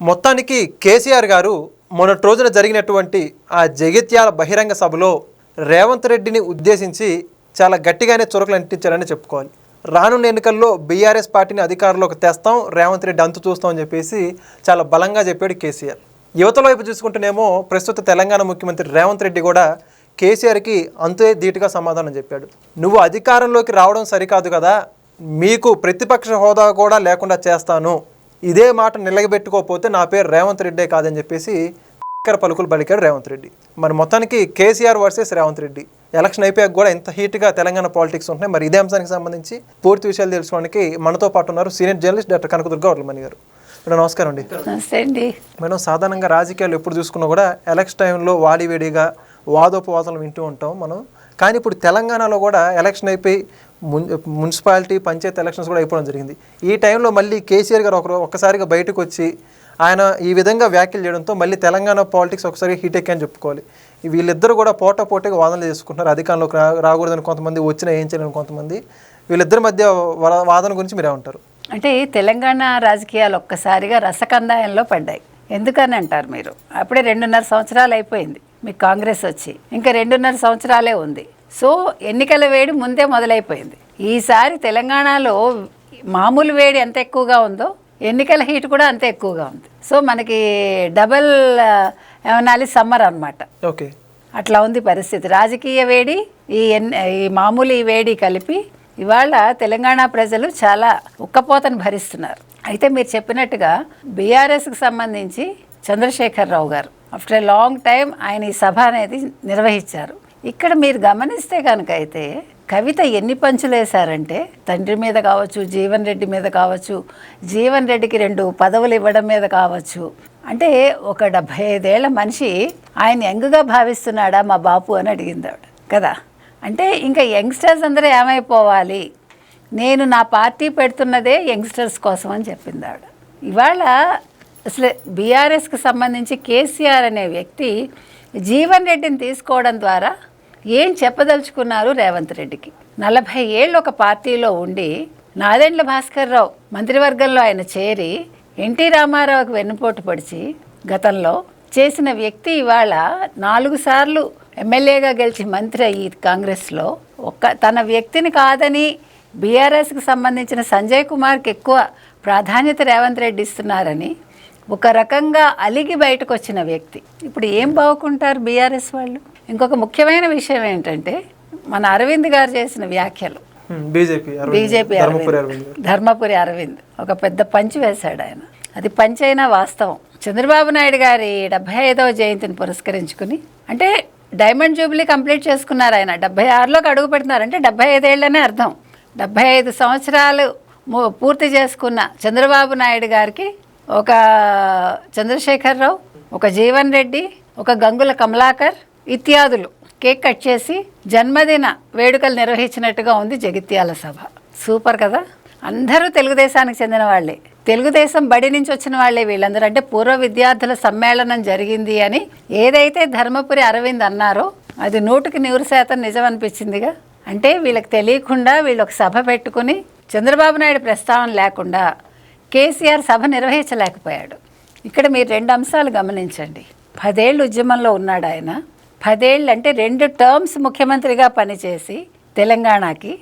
మొత్తానికి కేసీఆర్ గారు మొన్నటి రోజున జరిగినటువంటి ఆ జగిత్యాల బహిరంగ సభలో రేవంత్ రెడ్డిని ఉద్దేశించి చాలా గట్టిగానే చురకలు అంటించారని చెప్పుకోవాలి. రానున్న ఎన్నికల్లో బీఆర్ఎస్ పార్టీని అధికారంలోకి తెస్తాం, రేవంత్ రెడ్డి అంతు చూస్తామని చెప్పేసి చాలా బలంగా చెప్పాడు కేసీఆర్. యువతల వైపు చూసుకుంటేనేమో ప్రస్తుత తెలంగాణ ముఖ్యమంత్రి రేవంత్ రెడ్డి కూడా కేసీఆర్కి అంతే ధీటుగా సమాధానం చెప్పాడు. నువ్వు అధికారంలోకి రావడం సరికాదు కదా, మీకు ప్రతిపక్ష హోదా కూడా లేకుండా చేస్తాను, ఇదే మాట నిలబెట్టుకోకపోతే నా పేరు రేవంత్ రెడ్డే కాదని చెప్పేసి పలుకులు పలికాడు రేవంత్ రెడ్డి. మరి మొత్తానికి కేసీఆర్ వర్సెస్ రేవంత్ రెడ్డి ఎలక్షన్ అయిపోయాక కూడా ఇంత హీట్గా తెలంగాణ పాలిటిక్స్ ఉంటున్నాయి. మరి ఇదే అంశానికి సంబంధించి పూర్తి విషయాలు తెలుసుకోవడానికి మనతో పాటు ఉన్నారు సీనియర్ జర్నలిస్ట్ డాక్టర్ కనకదుర్గ వర్లమణి గారు. మేడం నమస్కారం అండి. నమస్తే అండి. మేడం, సాధారణంగా రాజకీయాలు ఎప్పుడు చూసుకున్నా కూడా ఎలక్షన్ టైంలో వాడివేడిగా వాదోపవాదాలు వింటూ ఉంటాం మనం. కానీ ఇప్పుడు తెలంగాణలో కూడా ఎలక్షన్ అయిపోయి మున్సిపాలిటీ పంచాయతీ ఎలక్షన్స్ కూడా అయిపోవడం జరిగింది. ఈ టైంలో మళ్ళీ కేసీఆర్ గారు ఒక్కసారిగా బయటకు వచ్చి ఆయన ఈ విధంగా వ్యాఖ్యలు చేయడంతో మళ్ళీ తెలంగాణ పాలిటిక్స్ ఒకసారి హీట్ ఎక్కి అని చెప్పుకోవాలి. వీళ్ళిద్దరు కూడా పోటాపోటీగా వాదనలు చేసుకుంటున్నారు. అధికారంలోకి రాకూడదని కొంతమంది, వచ్చినా ఏం చేయలేని కొంతమంది. వీళ్ళిద్దరి మధ్య వాదన గురించి మీరేమంటారు? అంటే తెలంగాణ రాజకీయాలు ఒక్కసారిగా రసకందాయంలో పడ్డాయి. ఎందుకని అంటారు మీరు? అప్పుడే 2.5 సంవత్సరాలు అయిపోయింది మీకు కాంగ్రెస్ వచ్చి, ఇంకా 2.5 సంవత్సరాలే ఉంది. సో ఎన్నికల వేడి ముందే మొదలైపోయింది. ఈసారి తెలంగాణలో మామూలు వేడి ఎంత ఎక్కువగా ఉందో ఎన్నికల హీట్ కూడా అంతే ఎక్కువగా ఉంది. సో మనకి డబల్ ఏమనాలి సమ్మర్ అనమాట. ఓకే, అట్లా ఉంది పరిస్థితి. రాజకీయ వేడి ఈ మామూలు ఈ వేడి కలిపి ఇవాళ తెలంగాణ ప్రజలు చాలా ఉక్కపోతను భరిస్తున్నారు. అయితే మీరు చెప్పినట్టుగా బీఆర్ఎస్కి సంబంధించి చంద్రశేఖరరావు గారు ఆఫ్టర్ ఏ లాంగ్ టైం ఆయన ఈ సభ అనేది నిర్వహించారు. ఇక్కడ మీరు గమనిస్తే కనుక అయితే కవిత ఎన్ని పంచులు వేశారంటే తండ్రి మీద కావచ్చు, జీవన్ రెడ్డి మీద కావచ్చు, జీవన్ రెడ్డికి 2 పదవులు ఇవ్వడం మీద కావచ్చు. అంటే ఒక 75 ఏళ్ల మనిషి ఆయన యంగ్గా భావిస్తున్నాడా మా బాపు అని అడిగింది ఆవిడ కదా. అంటే ఇంకా యంగ్స్టర్స్ అందరూ ఏమైపోవాలి, నేను నా పార్టీ పెడుతున్నదే యంగ్స్టర్స్ కోసం అని చెప్పింది ఆవిడ. ఇవాళ అసలు బీఆర్ఎస్కి సంబంధించి కేసీఆర్ అనే వ్యక్తి జీవన్ రెడ్డిని తీసుకోవడం ద్వారా ఏం చెప్పదలుచుకున్నారు రేవంత్ రెడ్డికి? 40 ఏళ్ళు ఒక పార్టీలో ఉండి నాదెండ్ల భాస్కర్ రావు మంత్రివర్గంలో ఆయన చేరి ఎన్టీ రామారావుకి వెన్నుపోటు పొడిచి గతంలో చేసిన వ్యక్తి ఇవాళ 4 సార్లు ఎమ్మెల్యేగా గెలిచి మంత్రి అయ్యి కాంగ్రెస్లో తన వ్యక్తిని కాదని బీఆర్ఎస్కి సంబంధించిన సంజయ్ కుమార్కి ఎక్కువ ప్రాధాన్యత రేవంత్ రెడ్డి ఇస్తున్నారని ఒక రకంగా అలిగి బయటకు వచ్చిన వ్యక్తి ఇప్పుడు ఏం బాగుకుంటారు బీఆర్ఎస్ వాళ్ళు? ఇంకొక ముఖ్యమైన విషయం ఏంటంటే మన అరవింద్ గారు చేసిన వ్యాఖ్యలు, బీజేపీ ధర్మపురి అరవింద్ ఒక పెద్ద పంచి వేశాడు ఆయన. అది పంచి అయినా వాస్తవం. చంద్రబాబు నాయుడు గారి 75వ జయంతిని పురస్కరించుకుని, అంటే డైమండ్ జూబ్లీ కంప్లీట్ చేసుకున్నారు ఆయన, 76లోకి అడుగు పెడుతున్నారంటే 75 ఏళ్ళనే అర్థం. 75 సంవత్సరాలు పూర్తి చేసుకున్న చంద్రబాబు నాయుడు గారికి ఒక చంద్రశేఖరరావు, ఒక జీవన్ రెడ్డి, ఒక గంగుల కమలాకర్ ఇత్యాదులు కేక్ కట్ చేసి జన్మదిన వేడుకలు నిర్వహించినట్టుగా ఉంది జగిత్యాల సభ. సూపర్ కదా. అందరూ తెలుగుదేశానికి చెందిన వాళ్ళే, తెలుగుదేశం బడి నుంచి వచ్చిన వాళ్ళే వీళ్ళందరూ. అంటే పూర్వ విద్యార్థుల సమ్మేళనం జరిగింది అని ఏదైతే ధర్మపురి అరవింద్ అన్నారో అది 100కి 100% నిజం అనిపించిందిగా. అంటే వీళ్ళకి తెలియకుండా వీళ్ళు ఒక సభ పెట్టుకుని చంద్రబాబు నాయుడు ప్రస్తావన లేకుండా కేసీఆర్ సభ నిర్వహించలేకపోయాడు. ఇక్కడ మీరు 2 అంశాలు గమనించండి. 10 ఏళ్ళు ఉద్యమంలో ఉన్నాడు ఆయన. 10 ఏళ్ళు అంటే 2 టర్మ్స్ ముఖ్యమంత్రిగా పనిచేసి తెలంగాణకి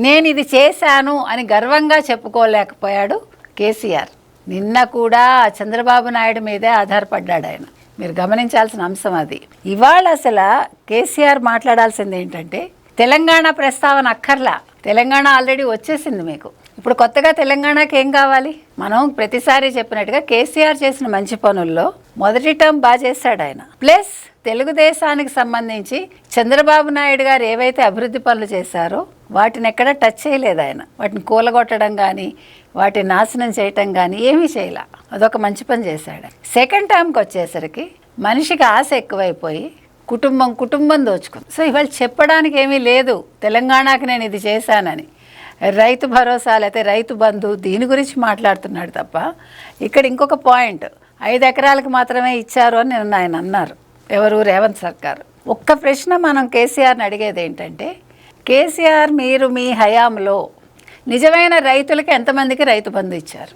నేను ఇది చేశాను అని గర్వంగా చెప్పుకోలేకపోయాడు కేసీఆర్. నిన్న కూడా చంద్రబాబు నాయుడు మీదే ఆధారపడ్డాడు ఆయన. మీరు గమనించాల్సిన అంశం అది. ఇవాళ అసలు కేసీఆర్ మాట్లాడాల్సింది ఏంటంటే తెలంగాణ ప్రస్తావన అక్కర్లా, తెలంగాణ ఆల్రెడీ వచ్చేసింది మీకు. ఇప్పుడు కొత్తగా తెలంగాణకి ఏం కావాలి? మనం ప్రతిసారి చెప్పినట్టుగా కేసీఆర్ చేసిన మంచి పనుల్లో మొదటి టర్మ్ బాగా చేశాడు ఆయన. ప్లస్ తెలుగుదేశానికి సంబంధించి చంద్రబాబు నాయుడు గారు ఏవైతే అభివృద్ధి పనులు చేశారో వాటిని ఎక్కడ టచ్ చేయలేదు ఆయన. వాటిని కూలగొట్టడం కానీ వాటిని నాశనం చేయటం కానీ ఏమీ చేయలే. అదొక మంచి పని చేశాడు. సెకండ్ టర్మ్కి వచ్చేసరికి మనిషికి ఆశ ఎక్కువైపోయి కుటుంబం దోచుకుంది. సో ఇవాళ చెప్పడానికి ఏమీ లేదు తెలంగాణకి నేను ఇది చేశానని. రైతు భరోసా లేకపోతే రైతు బంధు దీని గురించి మాట్లాడుతున్నాడు తప్ప ఇక్కడ ఇంకొక పాయింట్ 5 ఎకరాలకు మాత్రమే ఇచ్చారు అని నిన్న ఆయన అన్నారు. ఎవరు? రేవంత్ సర్కార్. ఒక్క ప్రశ్న మనం కేసీఆర్ని అడిగేది ఏంటంటే, కేసీఆర్ మీరు మీ హయాంలో నిజమైన రైతులకి ఎంతమందికి రైతు బంధు ఇచ్చారు?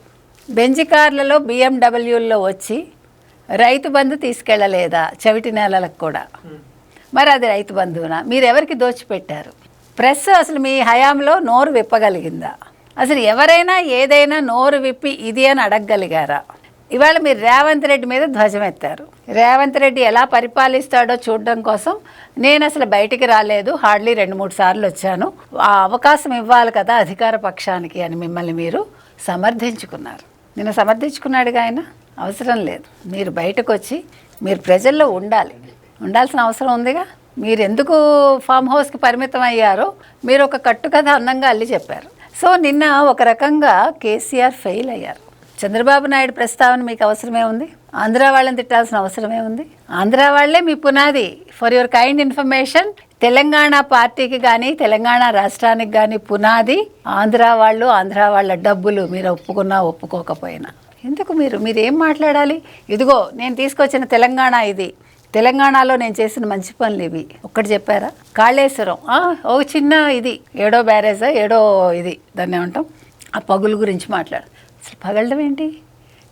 బెంజ్ కార్లలో బిఎండబ్ల్యూల్లో వచ్చి రైతు బంధు తీసుకెళ్ళలేదా చెవిటి నేలలకు కూడా? మరి అది రైతు బంధువునా? మీరు ఎవరికి దోచిపెట్టారు? ప్రెస్ అసలు మీ హయాంలో నోరు విప్పగలిగిందా? అసలు ఎవరైనా ఏదైనా నోరు విప్పి ఇది అని అడగగలిగారా? ఇవాళ మీరు రేవంత్ రెడ్డి మీద ధ్వజం ఎత్తారు. రేవంత్ రెడ్డి ఎలా పరిపాలిస్తాడో చూడడం కోసం నేను అసలు బయటికి రాలేదు, హార్డ్లీ 2-3 సార్లు వచ్చాను, ఆ అవకాశం ఇవ్వాలి కదా అధికార పక్షానికి అని మిమ్మల్ని మీరు సమర్థించుకున్నారు. నిన్న సమర్థించుకున్నాడుగా ఆయన. అవసరం లేదు, మీరు బయటకు వచ్చి మీరు ప్రజల్లో ఉండాల్సిన అవసరం ఉందిగా. మీరు ఎందుకు ఫామ్ హౌస్కి పరిమితం అయ్యారో మీరు ఒక కట్టుకథ అందంగా అల్లి చెప్పారు. సో నిన్న ఒక రకంగా కేసీఆర్ ఫెయిల్ అయ్యారు. చంద్రబాబు నాయుడు ప్రస్తావన మీకు అవసరమే ఉంది? ఆంధ్ర వాళ్ళని తిట్టాల్సిన అవసరమే ఉంది? ఆంధ్ర వాళ్ళే మీ పునాది. For your kind information, Telangana పార్టీకి కానీ తెలంగాణ రాష్ట్రానికి కానీ పునాది ఆంధ్ర వాళ్ళు, ఆంధ్ర వాళ్ళ డబ్బులు. మీరు ఒప్పుకున్నా ఒప్పుకోకపోయినా ఎందుకు మీరు ఏం మాట్లాడాలి? ఇదిగో నేను తీసుకొచ్చిన తెలంగాణ, ఇది తెలంగాణలో నేను చేసిన మంచి పనులు ఇవి ఒక్కటి చెప్పారా? కాళేశ్వరం ఒక చిన్న ఇది ఏడో బ్యారేజా ఏడో ఇది దాన్ని ఏమంటాం, ఆ పగులు గురించి మాట్లాడు. అసలు పగలడం ఏంటి?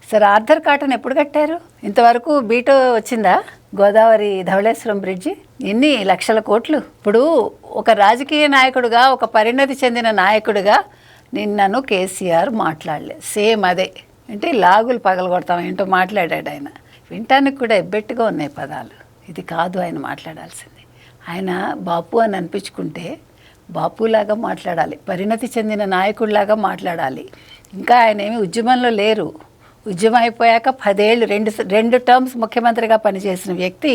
సార్ ఆర్థర్ కాటన్ ఎప్పుడు కట్టారు? ఇంతవరకు బీటో వచ్చిందా? గోదావరి ధవళేశ్వరం బ్రిడ్జి ఎన్ని లక్షల కోట్లు. ఇప్పుడు ఒక రాజకీయ నాయకుడిగా, ఒక పరిణతి చెందిన నాయకుడిగా నిన్నను కేసీఆర్ మాట్లాడలేదు. సేమ్ అదే అంటే లాగులు పగలగొడతాం ఏంటో మాట్లాడాడు ఆయన. వినటానికి కూడా ఎబ్బెట్టుగా ఉన్నాయి పదాలు. ఇది కాదు ఆయన మాట్లాడాల్సింది. ఆయన బాపు అని అనిపించుకుంటే బాపులాగా మాట్లాడాలి, పరిణతి చెందిన నాయకుడిలాగా మాట్లాడాలి. ఇంకా ఆయన ఏమి ఉద్యమంలో లేరు. ఉద్యమం అయిపోయాక 10 ఏళ్ళు రెండు టర్మ్స్ ముఖ్యమంత్రిగా పనిచేసిన వ్యక్తి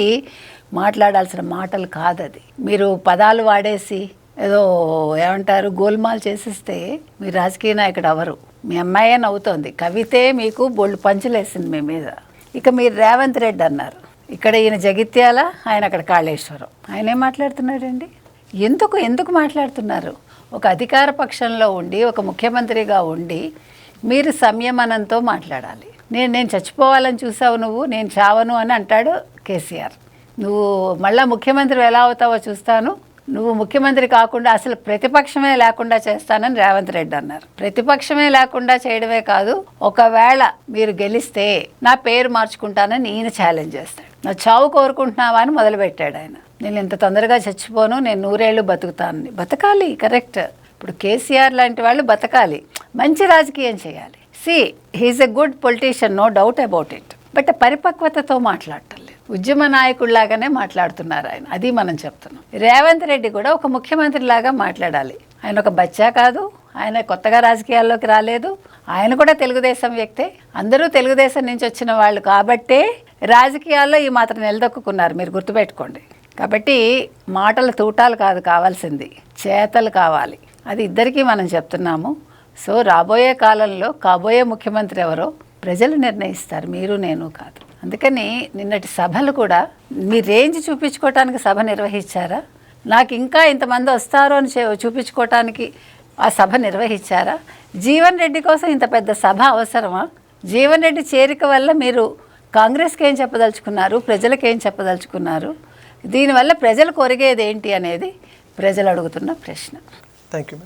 మాట్లాడాల్సిన మాటలు కాదది. మీరు పదాలు వాడేసి ఏదో ఏమంటారు గోల్మాల్ చేసిస్తే మీరు రాజకీయ నాయకుడు అవరు. మీ అమ్మాయే నవ్వుతోంది, కవితే మీకు బొళ్ళు పంచులేసింది మీ మీద. ఇక మీరు రేవంత్ రెడ్డి అన్నారు, ఇక్కడ ఈయన జగిత్యాల, ఆయన అక్కడ కాళేశ్వరం. ఆయన ఏం మాట్లాడుతున్నాడండి? ఎందుకు మాట్లాడుతున్నారు? ఒక అధికార పక్షంలో ఉండి, ఒక ముఖ్యమంత్రిగా ఉండి మీరు సంయమనంతో మాట్లాడాలి. నేను చచ్చిపోవాలని చూసావు నువ్వు, నేను చావను అని అంటాడు కేసీఆర్. నువ్వు మళ్ళా ముఖ్యమంత్రి ఎలా అవుతావో చూస్తాను, నువ్వు ముఖ్యమంత్రి కాకుండా అసలు ప్రతిపక్షమే లేకుండా చేస్తానని రేవంత్ రెడ్డి అన్నారు. ప్రతిపక్షమే లేకుండా చేయడమే కాదు, ఒకవేళ మీరు గెలిస్తే నా పేరు మార్చుకుంటానని ఈయన ఛాలెంజ్ చేస్తాడు. నా చావు కోరుకుంటున్నావా అని మొదలుపెట్టాడు ఆయన. నేను ఇంత తొందరగా చచ్చిపోను, నేను 100 ఏళ్ళు బతుకుతానని. బతకాలి, కరెక్ట్. ఇప్పుడు కేసీఆర్ లాంటి వాళ్ళు బతకాలి, మంచి రాజకీయం చేయాలి. He is a good politician, no doubt about it. But పరిపక్వతతో మాట్లాడటం లేదు, ఉద్యమ నాయకుడిలాగానే మాట్లాడుతున్నారు ఆయన. అది మనం చెప్తున్నాం. రేవంత్ రెడ్డి కూడా ఒక ముఖ్యమంత్రి లాగా మాట్లాడాలి. ఆయన ఒక బచ్చా కాదు, ఆయన కొత్తగా రాజకీయాల్లోకి రాలేదు, ఆయన కూడా తెలుగుదేశం వ్యక్తే. అందరూ తెలుగుదేశం నుంచి వచ్చిన వాళ్ళు కాబట్టే రాజకీయాల్లో ఈ మాత్రం నిలదొక్కున్నారు, మీరు గుర్తుపెట్టుకోండి. కాబట్టి మాటల తూటాలు కాదు కావాల్సింది, చేతలు కావాలి. అది ఇద్దరికీ మనం చెప్తున్నాము. సో రాబోయే కాలంలో కాబోయే ముఖ్యమంత్రి ఎవరో ప్రజలు నిర్ణయిస్తారు, మీరు నేను కాదు. అందుకని నిన్నటి సభలు కూడా మీ రేంజ్ చూపించుకోవటానికి సభ నిర్వహించారా? నాకు ఇంకా ఇంతమంది వస్తారు అని చూపించుకోవటానికి ఆ సభ నిర్వహించారా? జీవన్ రెడ్డి కోసం ఇంత పెద్ద సభ అవసరమా? జీవన్ రెడ్డి చేరిక వల్ల మీరు కాంగ్రెస్కి ఏం చెప్పదలుచుకున్నారు, ప్రజలకు ఏం చెప్పదలుచుకున్నారు? దీనివల్ల ప్రజలు కొరిగేది ఏంటి అనేది ప్రజలు అడుగుతున్న ప్రశ్న. Thank you.